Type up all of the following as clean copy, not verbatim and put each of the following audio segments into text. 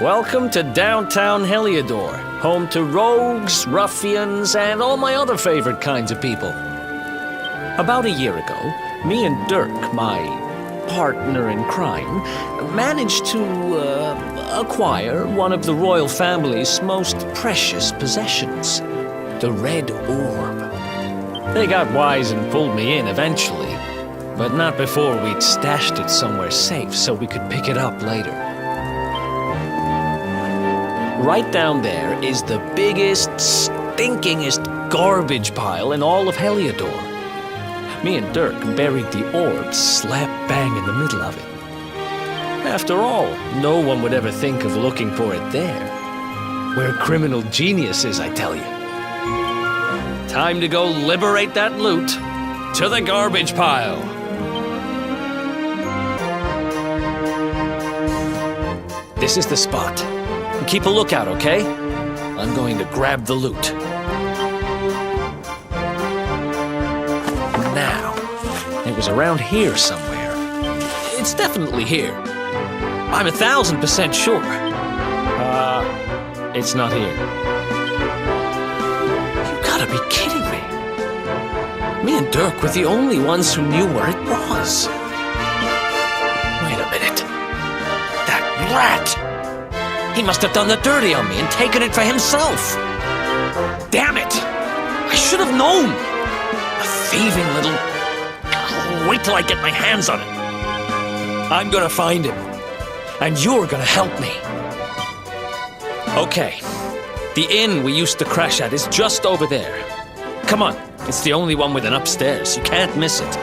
Welcome to downtown Heliodor, home to rogues, ruffians, and all my other favorite kinds of people. About a year ago, me and Derk, my partner in crime, managed to acquire one of the royal family's most precious possessions, the Red Orb. They got wise and pulled me in eventually, but not before we'd stashed it somewhere safe so we could pick it up later. Right down there is the biggest, stinkingest garbage pile in all of Heliodor. Me and Derk buried the orb slap bang in the middle of it. After all, no one would ever think of looking for it there. We're criminal geniuses, I tell you. Time to go liberate that loot. To the garbage pile. This is the spot. Keep a lookout, okay? I'm going to grab the loot. Now, it was around here somewhere. It's definitely here. I'm 1,000% sure. It's not here. You gotta be kidding me. Me and Derk were the only ones who knew where it was. Wait a minute. That rat! He must have done the dirty on me and taken it for himself. Damn it! I should have known! A thieving little... Wait till I get my hands on it. I'm gonna find him. And you're gonna help me. Okay. The inn we used to crash at is just over there. Come on. It's the only one with an upstairs. You can't miss it.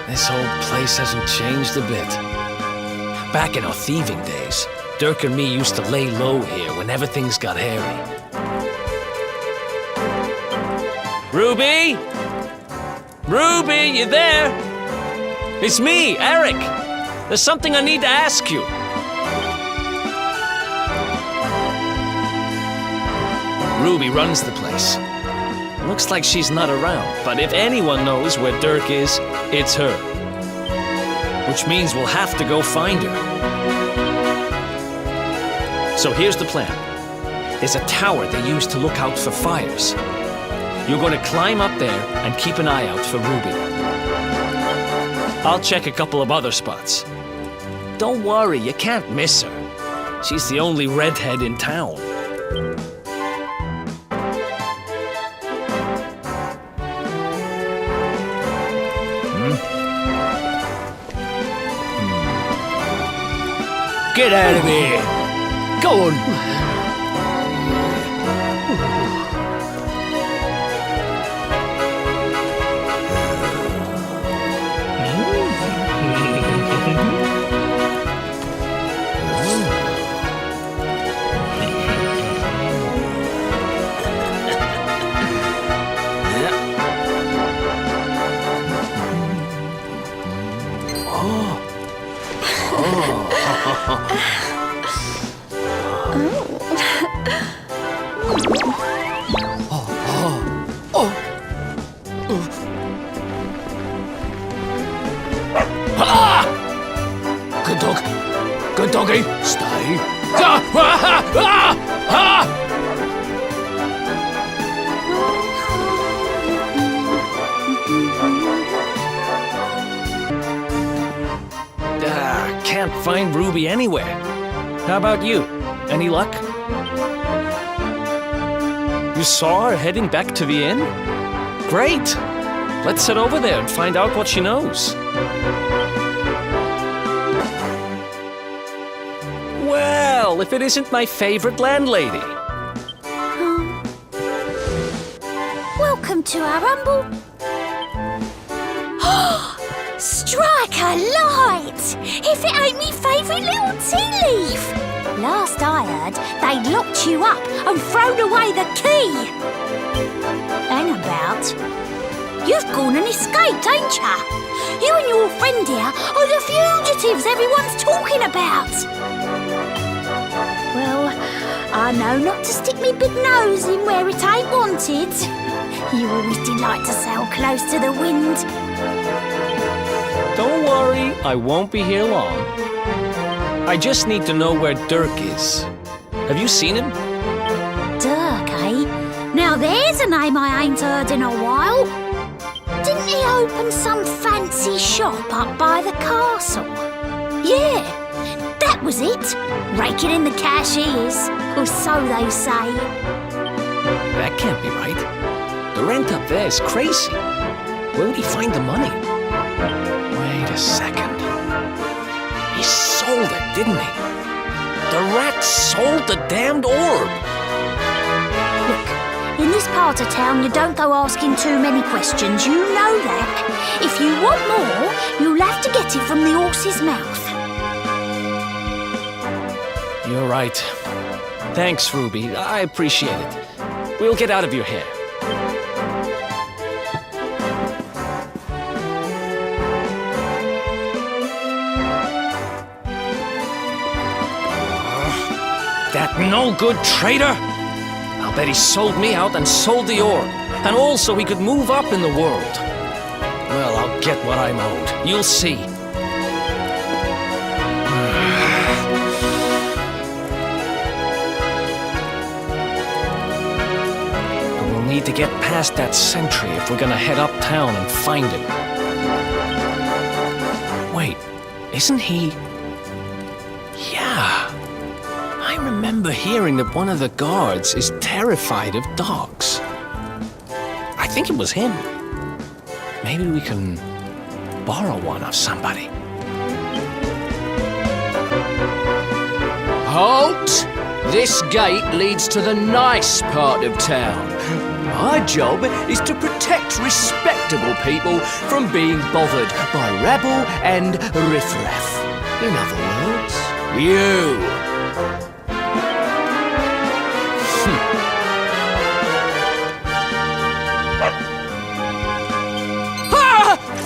This whole place hasn't changed a bit. Back in our thieving days, Derk and me used to lay low here whenever things got hairy. Ruby? Ruby, you there? It's me, Erik. There's something I need to ask you. Ruby runs the place. Looks like she's not around, but if anyone knows where Derk is, it's her. Which means we'll have to go find her. So here's the plan. There's a tower they use to look out for fires. You're going to climb up there and keep an eye out for Ruby. I'll check a couple of other spots. Don't worry, you can't miss her. She's the only redhead in town. Get out of here! Go on! Good dog. Good doggy. Stay. Can't find Ruby anywhere. How about you? Any luck? You saw her heading back to the inn? Great! Let's head over there and find out what she knows. Well, if it isn't my favorite landlady. Welcome to our humble... Strike a light! If it ain't me favourite little tea leaf! Last I heard, they'd locked you up and thrown away the key! Hang about. You've gone and escaped, ain't ya? You and your friend here are the fugitives everyone's talking about! Well, well, I know not to stick me big nose in where it ain't wanted. You always delight to sail close to the wind. Don't worry, I won't be here long. I just need to know where Derk is. Have you seen him? Derk, eh? Now there's a name I ain't heard in a while. Didn't he open some fancy shop up by the castle? Yeah, that was it. Raking in the cashiers, or so they say. That can't be right. The rent up there is crazy. Where would he find the money? Wait a second. He sold it, didn't he? The rat sold the damned orb. Look, in this part of town you don't go asking too many questions, you know that. If you want more, you'll have to get it from the horse's mouth. You're right. Thanks, Ruby. I appreciate it. We'll get out of your hair. That no-good traitor! I'll bet he sold me out and sold the orb, and also he could move up in the world. Well, I'll get what I'm owed. You'll see. We'll need to get past that sentry if we're gonna head uptown and find him. Wait, isn't he... Yeah. I remember hearing that one of the guards is terrified of dogs. I think it was him. Maybe we can borrow one of somebody. Halt! This gate leads to the nice part of town. My job is to protect respectable people from being bothered by rabble and riffraff. In other words, you.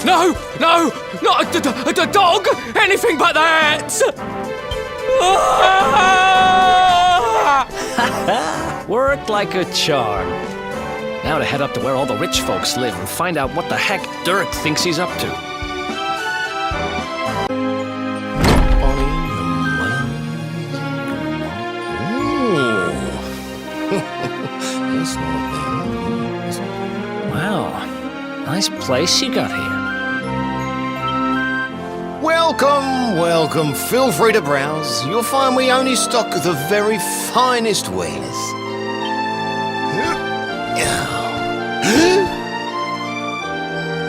No! No! Not a dog! Anything but that! Worked like a charm. Now to head up to where all the rich folks live and find out what the heck Derk thinks he's up to. Wow, nice place you got here. Welcome, welcome. Feel free to browse. You'll find we only stock the very finest wares.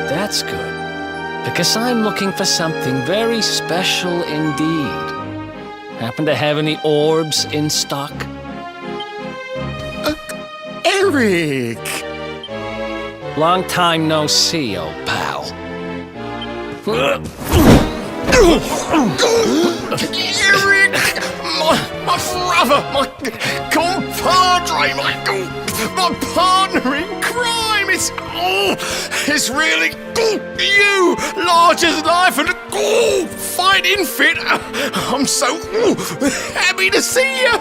That's good, because I'm looking for something very special indeed. Happen to have any orbs in stock? Erik! Long time no see, old pal. Erik! My brother, my compadre, my partner in crime! It's really you, large as life and fighting fit. I'm so happy to see you.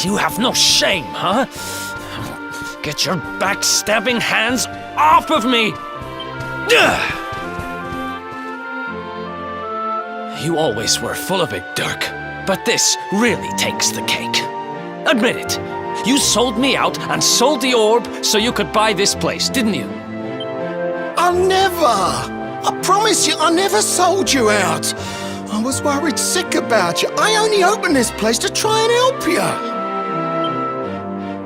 You have no shame, huh? Get your backstabbing hands off of me! You always were full of it, Derk, but this really takes the cake. Admit it. You sold me out and sold the orb so you could buy this place, didn't you? I never! I promise you, I never sold you out. I was worried sick about you. I only opened this place to try and help you.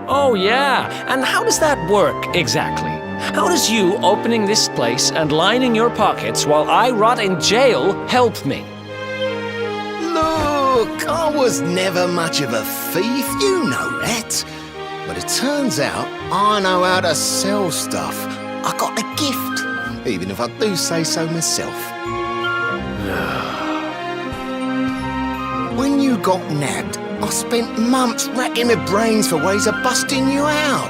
Oh, yeah. And how does that work, exactly? How does you opening this place and lining your pockets while I rot in jail help me? Look, I was never much of a thief, you know that. But it turns out I know how to sell stuff. I got a gift, even if I do say so myself. When you got nabbed, I spent months racking my brains for ways of busting you out.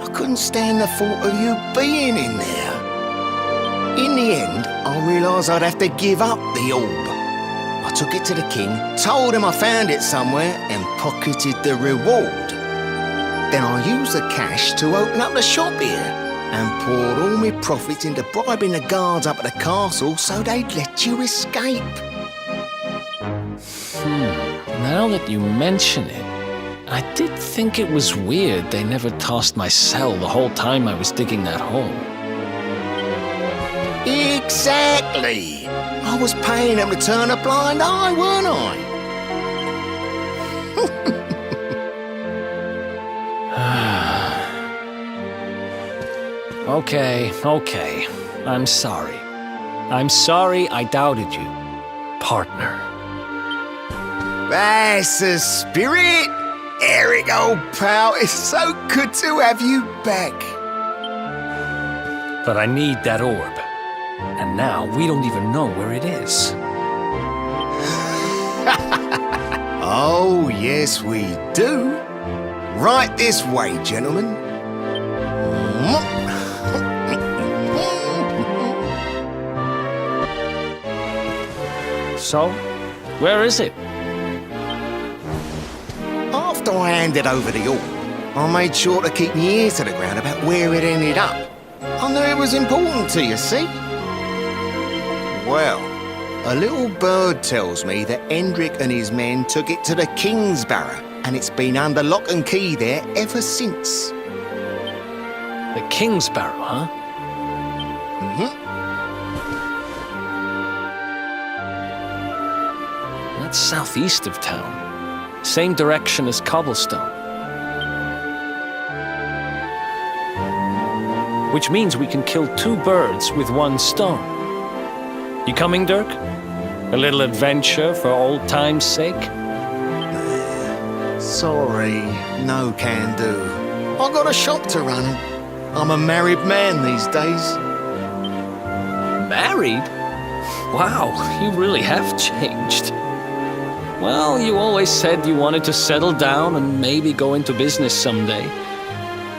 I couldn't stand the thought of you being in there. In the end, I realised I'd have to give up the orb. I took it to the king, told him I found it somewhere, and pocketed the reward. Then I used the cash to open up the shop here, and poured all my profits into bribing the guards up at the castle so they'd let you escape. Now that you mention it, I did think it was weird they never tossed my cell the whole time I was digging that hole. Exactly! I was paying them to turn a blind eye, weren't I? Okay. I'm sorry. I'm sorry I doubted you, partner. That's the spirit! Erik, old pal, it's so good to have you back. But I need that orb. And now we don't even know where it is. Oh, yes, we do. Right this way, gentlemen. So, where is it? After I handed over the orb, I made sure to keep my ears to the ground about where it ended up. I knew it was important to you, see? Well, a little bird tells me that Hendrik and his men took it to the King's Barrow, and it's been under lock and key there ever since. The King's Barrow, huh? That's southeast of town. Same direction as Cobblestone. Which means we can kill 2 birds with 1 stone. You coming, Derk? A little adventure for old time's sake? Sorry, no can do. I got a shop to run. I'm a married man these days. Married? Wow, you really have changed. Well, you always said you wanted to settle down and maybe go into business someday.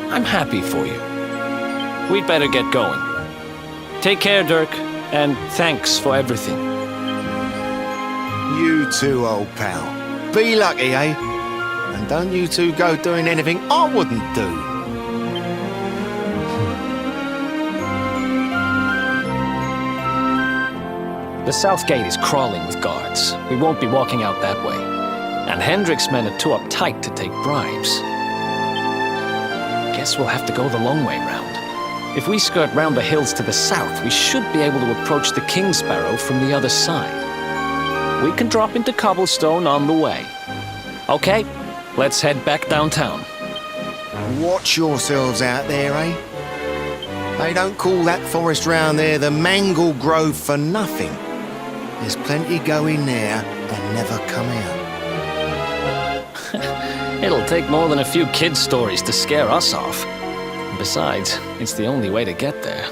I'm happy for you. We'd better get going. Take care, Derk, and thanks for everything. You too, old pal. Be lucky, eh? And don't you two go doing anything I wouldn't do. The south gate is crawling with guards. We won't be walking out that way. And Hendrik's men are too uptight to take bribes. Guess we'll have to go the long way round. If we skirt round the hills to the south, we should be able to approach the King's Barrow from the other side. We can drop into Cobblestone on the way. Okay, let's head back downtown. Watch yourselves out there, eh? They don't call that forest round there the Mangle Grove for nothing. There's plenty go in there and never come out. It'll take more than a few kids' stories to scare us off. Besides, it's the only way to get there.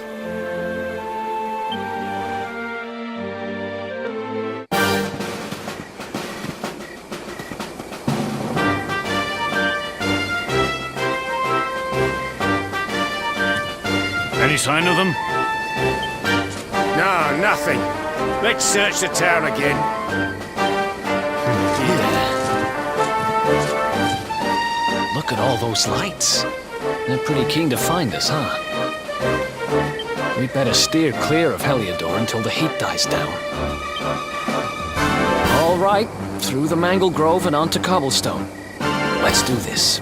Any sign of them? No, nothing. Let's search the town again. Look at all those lights. They're pretty keen to find us, huh? We'd better steer clear of Heliodor until the heat dies down. All right, through the Mangle Grove and onto Cobblestone. Let's do this.